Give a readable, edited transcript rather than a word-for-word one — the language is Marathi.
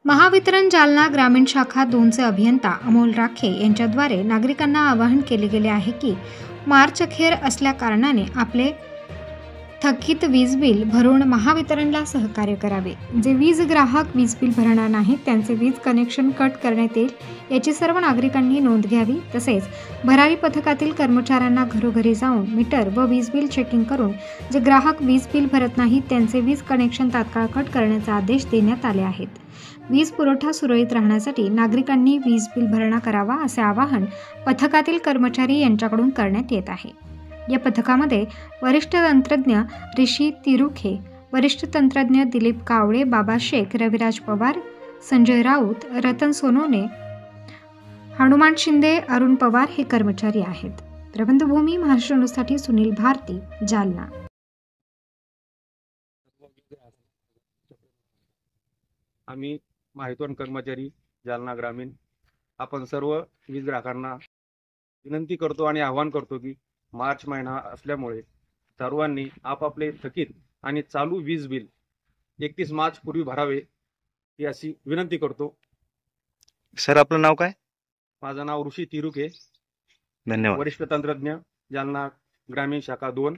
महावितरण जालना ग्रामीण शाखा 2चे अभियंता अमोल राखे यांच्याद्वारे नागरिकांना आवाहन केले गेले आहे की मार्च अखेर असल्याकारणाने आपले थकीत वीज बिल भरून महावितरणला सहकार्य करावे। जे वीज ग्राहक वीज बिल भरणार नाहीत त्यांचे वीज कनेक्शन कट करण्यात येईल याची सर्व नागरिकांनी नोंद घ्यावी। तसेच भरारी पथकातील कर्मचाऱ्यांना घरोघरी जाऊन मीटर व वीज बिल चेकिंग करून जे ग्राहक वीज बिल भरत नाहीत त्यांचे वीज कनेक्शन तात्काळ कट करण्याचे आदेश देण्यात आले आहेत। वीज पुरवठा सुरळीत राहण्यासाठी नागरिकांनी वीज बिल भरणा करावा असे आवाहन पथकातील कर्मचारी यांच्याकडून करण्यात येत आहे। या पथकामध्ये वरिष्ठ तंत्रज्ञ ऋषी तिरुखे, वरिष्ठ तंत्रज्ञ दिलीप कावळे, बाबा शेख, रविराज पवार, संजय राऊत, रतन सोनोने, हनुमान शिंदे, अरुण पवार हे कर्मचारी आहेत। प्रबंधभूमी महाराष्ट्र न्यूजसाठी सुनील भारती, जालना। आम्ही महावितरण कर्मचारी जालना ग्रामीण आपण सर्व वीज ग्राहकांना विनंती करतो आणि आवाहन करतो की मार्च महिना असल्यामुळे सर्वांनी आपापले थकीत आणि चालू वीज बिल 31 मार्च पूर्वी भरावे ही अशी विनंती करतो। सर आपलं नाव काय? माझं नाव ऋषी तिरुके, धन्यवाद। वरिष्ठ तंत्रज्ञ जालना ग्रामीण शाखा 2।